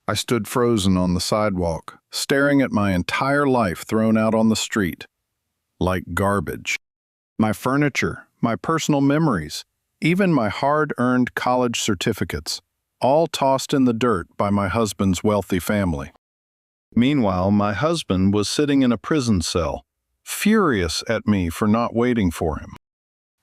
I stood frozen on the sidewalk, staring at my entire life thrown out on the street, like garbage. My furniture, my personal memories, even my hard-earned college certificates, all tossed in the dirt by my husband's wealthy family. Meanwhile, my husband was sitting in a prison cell, furious at me for not waiting for him.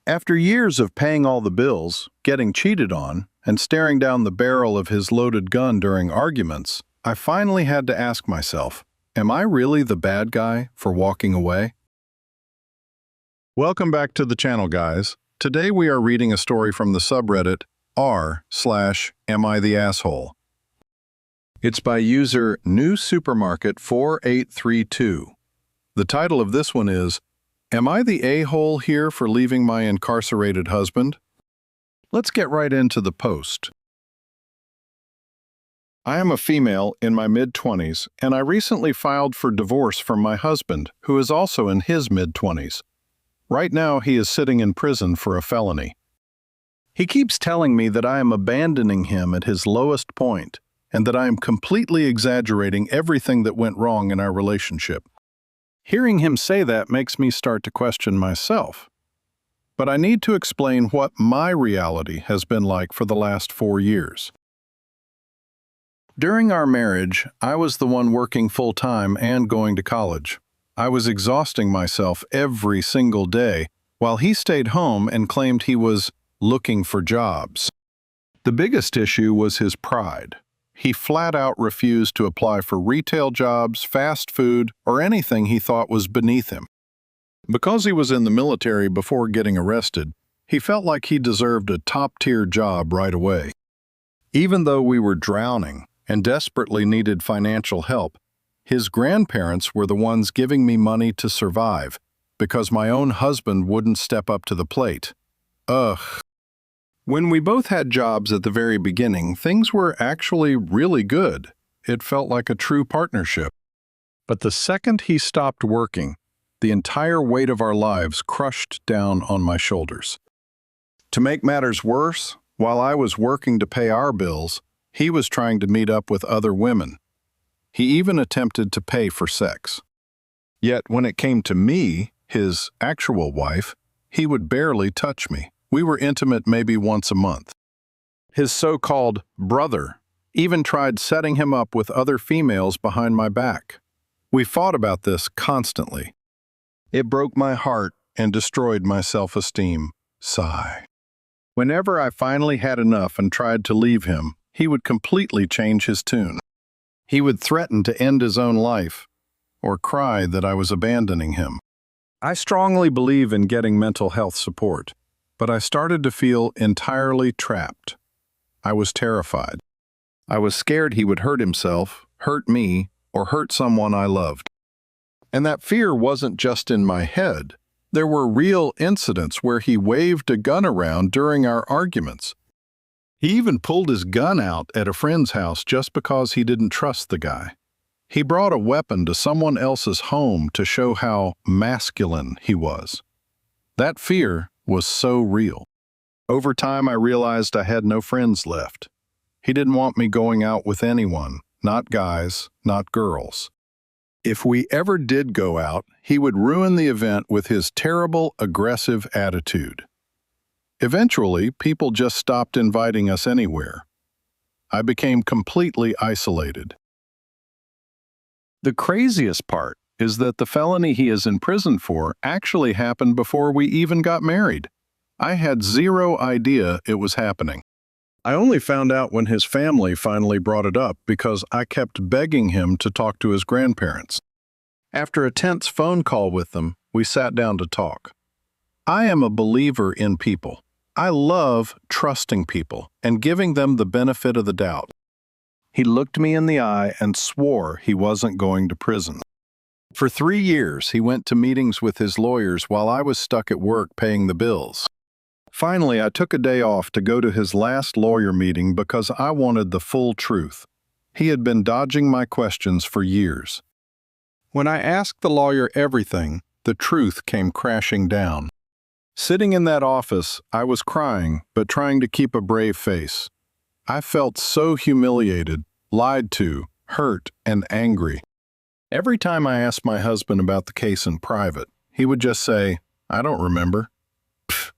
After years of paying all the bills, getting cheated on, and staring down the barrel of his loaded gun during arguments, I finally had to ask myself, am I really the bad guy for walking away? Welcome back to the channel, guys. Today we are reading a story from the subreddit r/Am I the Asshole? It's by user newsupermarket4832. The title of this one is, Am I the a-hole here for leaving my incarcerated husband? Let's get right into the post. I am a female in my mid-20s, and I recently filed for divorce from my husband, who is also in his mid-20s. Right now, he is sitting in prison for a felony. He keeps telling me that I am abandoning him at his lowest point, and that I am completely exaggerating everything that went wrong in our relationship. Hearing him say that makes me start to question myself. But I need to explain what my reality has been like for the last 4 years. During our marriage, I was the one working full-time and going to college. I was exhausting myself every single day, while he stayed home and claimed he was looking for jobs. The biggest issue was his pride. He flat out refused to apply for retail jobs, fast food, or anything he thought was beneath him. Because he was in the military before getting arrested, he felt like he deserved a top-tier job right away. Even though we were drowning and desperately needed financial help, his grandparents were the ones giving me money to survive because my own husband wouldn't step up to the plate. Ugh. When we both had jobs at the very beginning, things were actually really good. It felt like a true partnership. But the second he stopped working, the entire weight of our lives crushed down on my shoulders. To make matters worse, while I was working to pay our bills, he was trying to meet up with other women. He even attempted to pay for sex. Yet when it came to me, his actual wife, he would barely touch me. We were intimate maybe once a month. His so-called brother even tried setting him up with other females behind my back. We fought about this constantly. It broke my heart and destroyed my self-esteem. Sigh. Whenever I finally had enough and tried to leave him, he would completely change his tune. He would threaten to end his own life or cry that I was abandoning him. I strongly believe in getting mental health support, but I started to feel entirely trapped. I was terrified. I was scared he would hurt himself, hurt me, or hurt someone I loved. And that fear wasn't just in my head. There were real incidents where he waved a gun around during our arguments. He even pulled his gun out at a friend's house just because he didn't trust the guy. He brought a weapon to someone else's home to show how masculine he was. That fear was so real. Over time, I realized I had no friends left. He didn't want me going out with anyone, not guys, not girls. If we ever did go out, he would ruin the event with his terrible, aggressive attitude. Eventually, people just stopped inviting us anywhere. I became completely isolated. The craziest part is that the felony he is in prison for actually happened before we even got married. I had zero idea it was happening. I only found out when his family finally brought it up because I kept begging him to talk to his grandparents. After a tense phone call with them, we sat down to talk. I am a believer in people. I love trusting people and giving them the benefit of the doubt. He looked me in the eye and swore he wasn't going to prison. For 3 years, he went to meetings with his lawyers while I was stuck at work paying the bills. Finally, I took a day off to go to his last lawyer meeting because I wanted the full truth. He had been dodging my questions for years. When I asked the lawyer everything, the truth came crashing down. Sitting in that office, I was crying, but trying to keep a brave face. I felt so humiliated, lied to, hurt, and angry. Every time I asked my husband about the case in private, he would just say, "I don't remember." Pfft.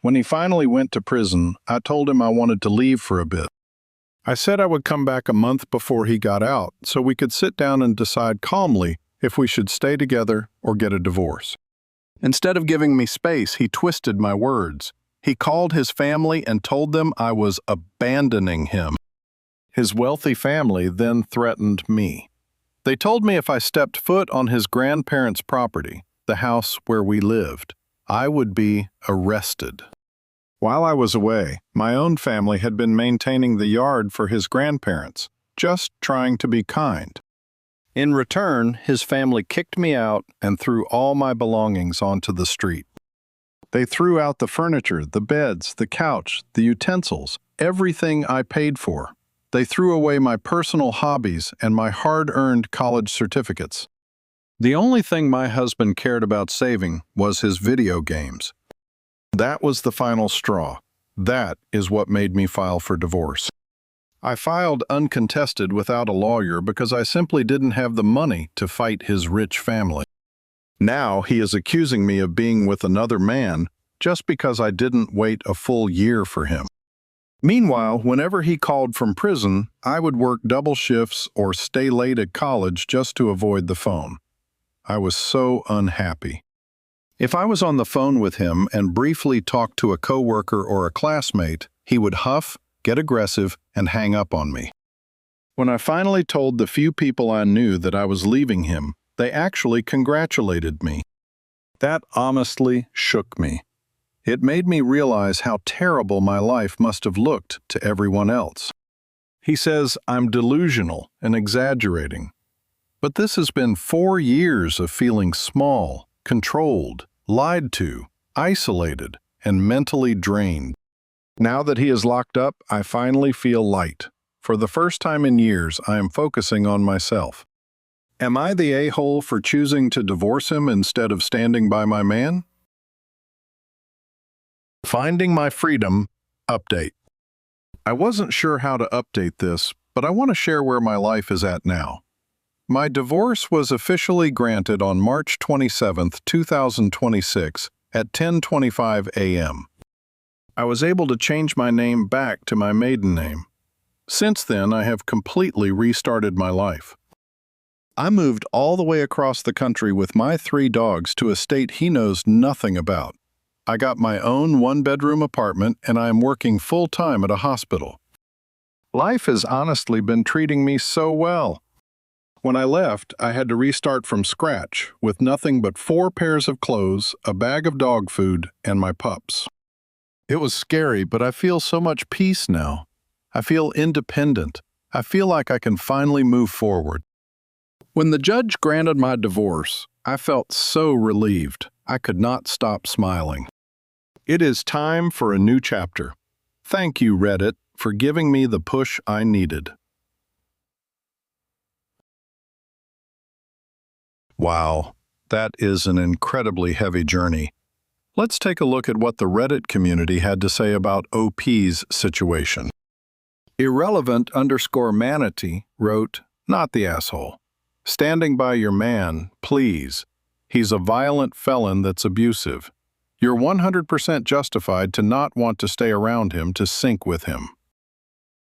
When he finally went to prison, I told him I wanted to leave for a bit. I said I would come back a month before he got out so we could sit down and decide calmly if we should stay together or get a divorce. Instead of giving me space, he twisted my words. He called his family and told them I was abandoning him. His wealthy family then threatened me. They told me if I stepped foot on his grandparents' property, the house where we lived, I would be arrested. While I was away, my own family had been maintaining the yard for his grandparents, just trying to be kind. In return, his family kicked me out and threw all my belongings onto the street. They threw out the furniture, the beds, the couch, the utensils, everything I paid for. They threw away my personal hobbies and my hard-earned college certificates. The only thing my husband cared about saving was his video games. That was the final straw. That is what made me file for divorce. I filed uncontested without a lawyer because I simply didn't have the money to fight his rich family. Now he is accusing me of being with another man just because I didn't wait a full year for him. Meanwhile, whenever he called from prison, I would work double shifts or stay late at college just to avoid the phone. I was so unhappy. If I was on the phone with him and briefly talked to a coworker or a classmate, he would huff, get aggressive, and hang up on me. When I finally told the few people I knew that I was leaving him, they actually congratulated me. That honestly shook me. It made me realize how terrible my life must have looked to everyone else. He says I'm delusional and exaggerating. But this has been 4 years of feeling small, controlled, lied to, isolated, and mentally drained. Now that he is locked up, I finally feel light. For the first time in years, I am focusing on myself. Am I the a-hole for choosing to divorce him instead of standing by my man? Finding my freedom update. I wasn't sure how to update this, but I want to share where my life is at now. My divorce was officially granted on March 27, 2026 at 10:25 a.m. I was able to change my name back to my maiden name. Since then, I have completely restarted my life. I moved all the way across the country with my 3 dogs to a state he knows nothing about. I got my own 1-bedroom apartment and I am working full-time at a hospital. Life has honestly been treating me so well. When I left, I had to restart from scratch with nothing but 4 pairs of clothes, a bag of dog food, and my pups. It was scary, but I feel so much peace now. I feel independent. I feel like I can finally move forward. When the judge granted my divorce, I felt so relieved. I could not stop smiling. It is time for a new chapter. Thank you, Reddit, for giving me the push I needed. Wow, that is an incredibly heavy journey. Let's take a look at what the Reddit community had to say about OP's situation. Irrelevant_manatee wrote, "Not the asshole. Standing by your man, please. He's a violent felon that's abusive. You're 100% justified to not want to stay around him to sync with him."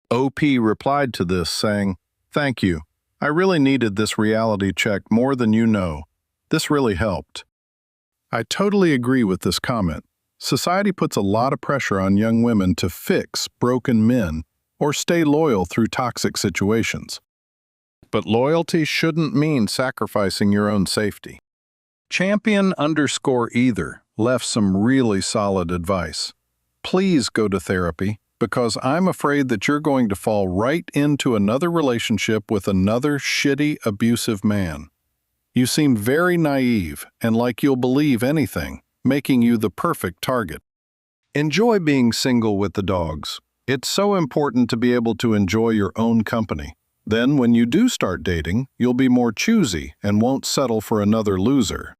OP replied to this saying, "Thank you. I really needed this reality check more than you know. This really helped." I totally agree with this comment. Society puts a lot of pressure on young women to fix broken men or stay loyal through toxic situations. But loyalty shouldn't mean sacrificing your own safety. Champion_either left some really solid advice. Please go to therapy, because I'm afraid that you're going to fall right into another relationship with another shitty, abusive man. You seem very naive and like you'll believe anything, making you the perfect target. Enjoy being single with the dogs. It's so important to be able to enjoy your own company. Then when you do start dating, you'll be more choosy and won't settle for another loser.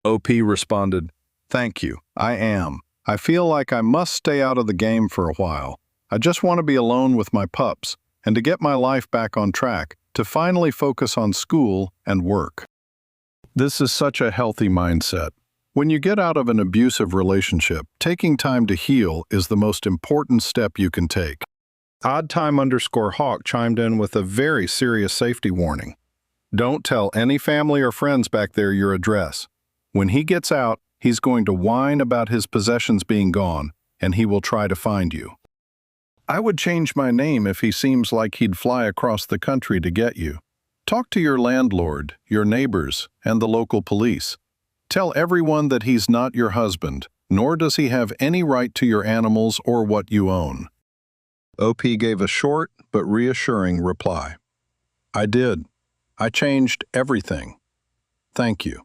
OP responded, "Thank you, I am. I feel like I must stay out of the game for a while. I just want to be alone with my pups, and to get my life back on track, to finally focus on school and work. This is such a healthy mindset. When you get out of an abusive relationship, taking time to heal is the most important step you can take. Oddtime_Hawk chimed in with a very serious safety warning. Don't tell any family or friends back there your address. When he gets out, he's going to whine about his possessions being gone, and he will try to find you. I would change my name if he seems like he'd fly across the country to get you. Talk to your landlord, your neighbors, and the local police. Tell everyone that he's not your husband, nor does he have any right to your animals or what you own. OP gave a short but reassuring reply. I did. I changed everything. Thank you.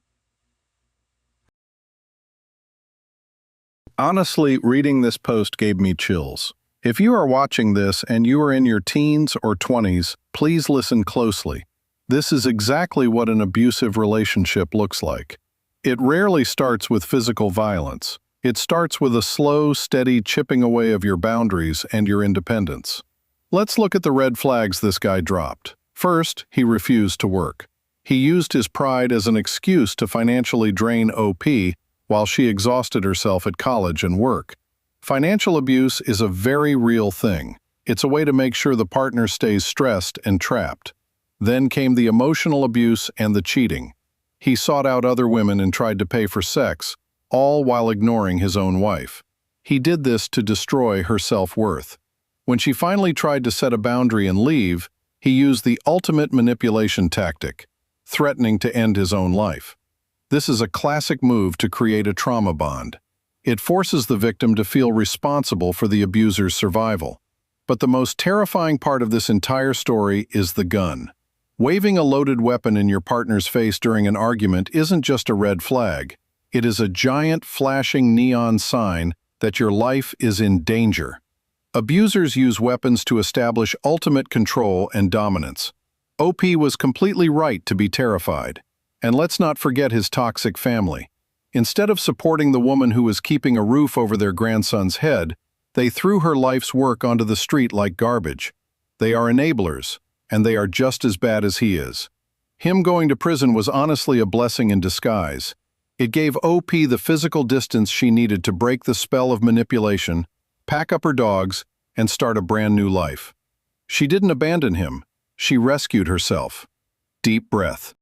Honestly, reading this post gave me chills. If you are watching this and you are in your teens or 20s, please listen closely. This is exactly what an abusive relationship looks like. It rarely starts with physical violence. It starts with a slow, steady chipping away of your boundaries and your independence. Let's look at the red flags this guy dropped. First, he refused to work. He used his pride as an excuse to financially drain OP while she exhausted herself at college and work. Financial abuse is a very real thing. It's a way to make sure the partner stays stressed and trapped. Then came the emotional abuse and the cheating. He sought out other women and tried to pay for sex, all while ignoring his own wife. He did this to destroy her self-worth. When she finally tried to set a boundary and leave, he used the ultimate manipulation tactic, threatening to end his own life. This is a classic move to create a trauma bond. It forces the victim to feel responsible for the abuser's survival. But the most terrifying part of this entire story is the gun. Waving a loaded weapon in your partner's face during an argument isn't just a red flag. It is a giant flashing neon sign that your life is in danger. Abusers use weapons to establish ultimate control and dominance. OP was completely right to be terrified. And let's not forget his toxic family. Instead of supporting the woman who was keeping a roof over their grandson's head, they threw her life's work onto the street like garbage. They are enablers, and they are just as bad as he is. Him going to prison was honestly a blessing in disguise. It gave OP the physical distance she needed to break the spell of manipulation, pack up her dogs, and start a brand new life. She didn't abandon him. She rescued herself. Deep breath.